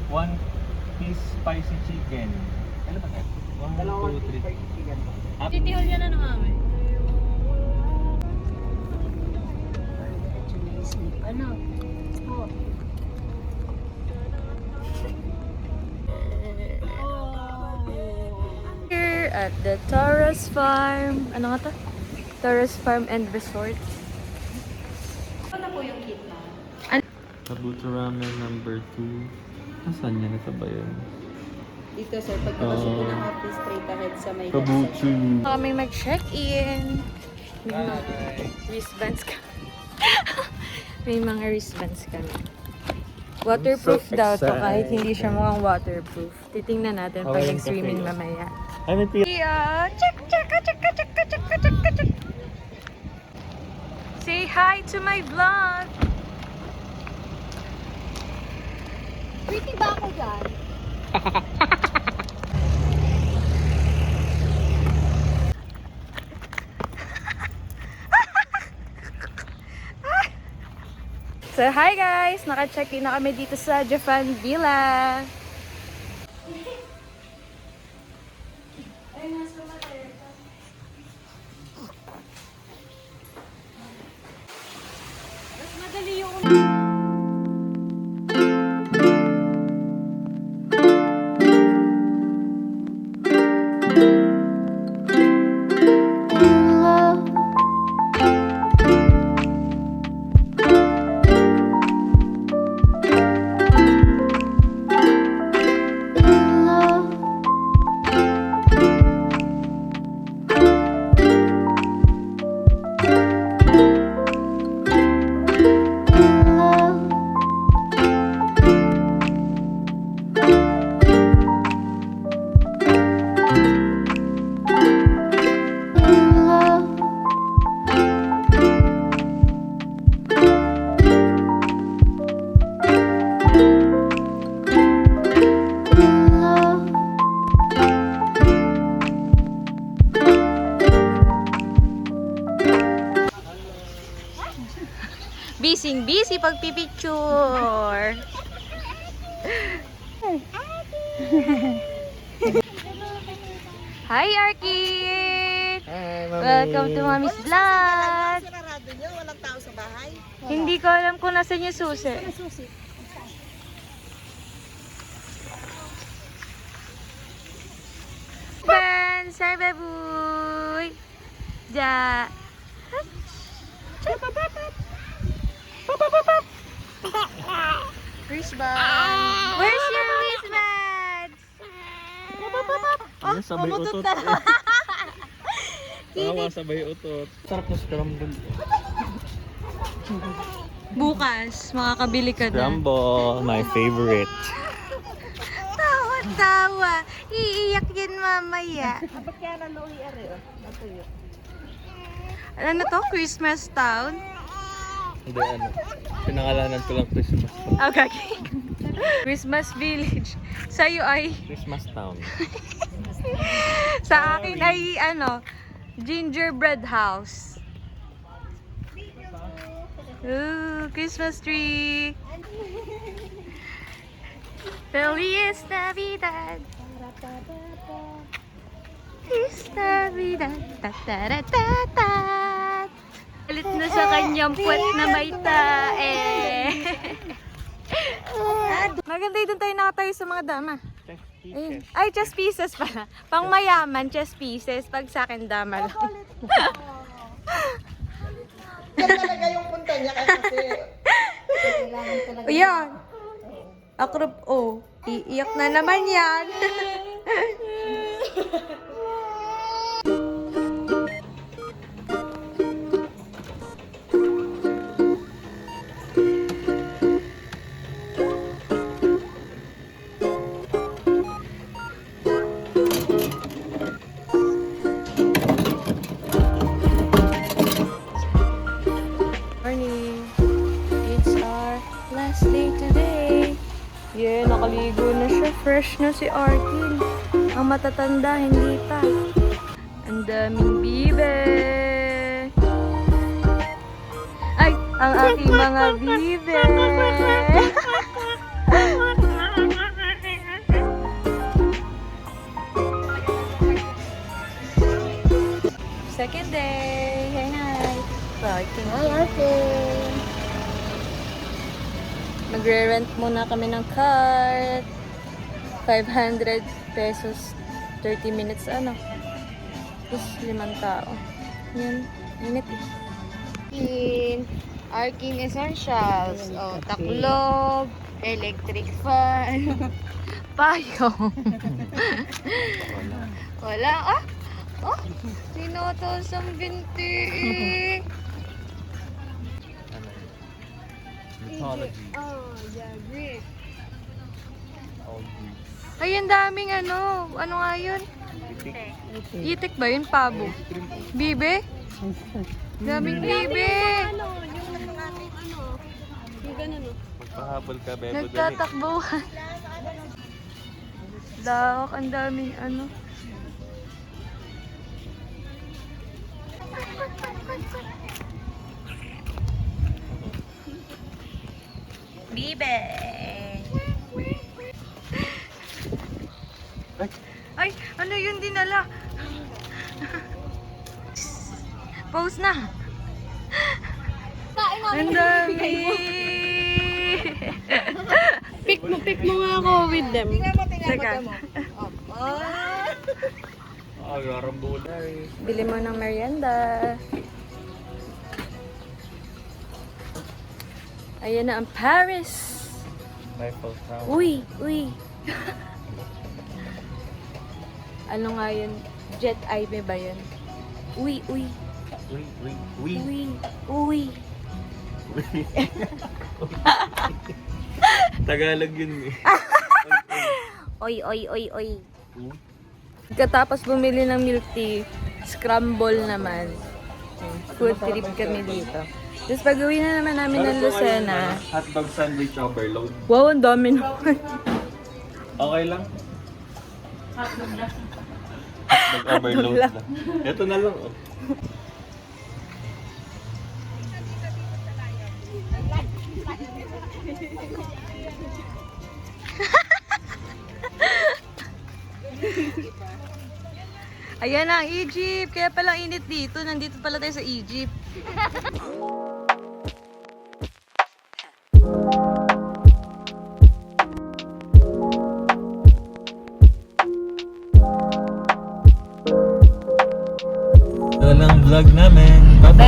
One piece spicy chicken. Ano ba yan? 1, 2, 3. Titihol yan na mami. Ano? Oh. Here at the Taurus Farm. Ano nga to? Taurus Farm and Resort. Ano po yung kit na? Kabuto ramen number 2. Asan yan? Ito ba yun? Dito sir, pagpapasok ko ng office straight ahead sa may Kabuto. Kami mag-check-in. May mga wristbands ka. May mga wristbands kami. Waterproof So daw to excited. kahit hindi siya mukhang waterproof. Titingnan natin pag Okay, nag-swimming okay. mamaya. Ay, may Yeah, check. Say hi to my vlog. Pretty ba ako dyan? So hi guys! Naka-check-in na kami dito sa Japan Villa. Mas madali yung busy pagpipicture. Hi Arkit! Hi, Mami. Welcome to Mommy's Vlog! Sarado nyo, walang tao sa bahay. Hindi ko alam kung nasan yung susi. Fans! Hi, baboy! Ja! Wristband! Where's your wristband? Ano, sabay pumutot utot. na. Tawa, sabay utot. Sarap na scramble. Bukas, makakabili ka na. Scramble, my favorite. Tawa-tawa. Iiyak yan mamaya. Ba't kaya naluhi ari oh? Natuyo. Ano to? Christmas Town? Hindi, ano. Pinangalanan ko lang Christmas. Okay. Christmas Village. Sa'yo ay, Christmas Town. sa akin ay ano, gingerbread house. Ooh, Christmas tree. Feliz Navidad. Feliz Navidad. Ta-ta-ra-ta-ta. Galit na sa kanyang puwet na may tae. Maganda doon tayo nakatayo sa mga dama. Ayun. Ay, chess pieces pala. Pang mayaman, chess pieces. Pag sa akin, dama lang. Yan talaga yung punta niya kasi kailangan talaga. Ayan. Akrop, oh. Iiyak na naman yan. Morning. It's our last day today. Yeah, nakaligo na siya. Fresh na si Arkin. Ang matatanda, hindi pa. Ang daming bibe. Ay, ang aking mga bibe. Arkin. Magre-rent muna kami ng cart. 500 pesos. 30 minutes ano. Tapos 5 tao. Yan. Init eh. Arkin Essentials. Oh, taklog. Electric fan. Payong. Wala. Ah! Oh! Sinutos ang binti eh. Ano yun? Mythology. Oh, yeah, Greek. All Greek. Ay, ang daming ano. Ano nga yun? Itik. Itik ba yun? Pabo? Bibe? Daming bibe! Magpahabol ka, Bebo. Dali. Nagtatakbuhan. Lawak, ang daming ano. Bibe! Ay, ano yun dinala? Pause na. Ang dami. Pick mo nga ako with them. Teka. Oh, garambula eh. Bili mo ng merienda. Ayan na ang Paris. Eiffel Tower. Uy, uy. Ano nga yun? Jet Eye ba yun? Uy, uy. Uy. Uy, uy. Tagalog yun eh. Oy, oy, oy, oy. Uy. Pagkatapos bumili ng milk tea, scramble naman. Food trip kami dito. Tapos pag-uwi na naman namin ng Lucena. Hotdog sandwich overload. Wow, ang dami naman. Okay lang? Hotdog overload lang. lang. Ito na lang. Oh. Ayan na ang Egypt. Kaya palang init dito. Nandito pala tayo sa Egypt. Ito lang vlog namin. Bye-bye!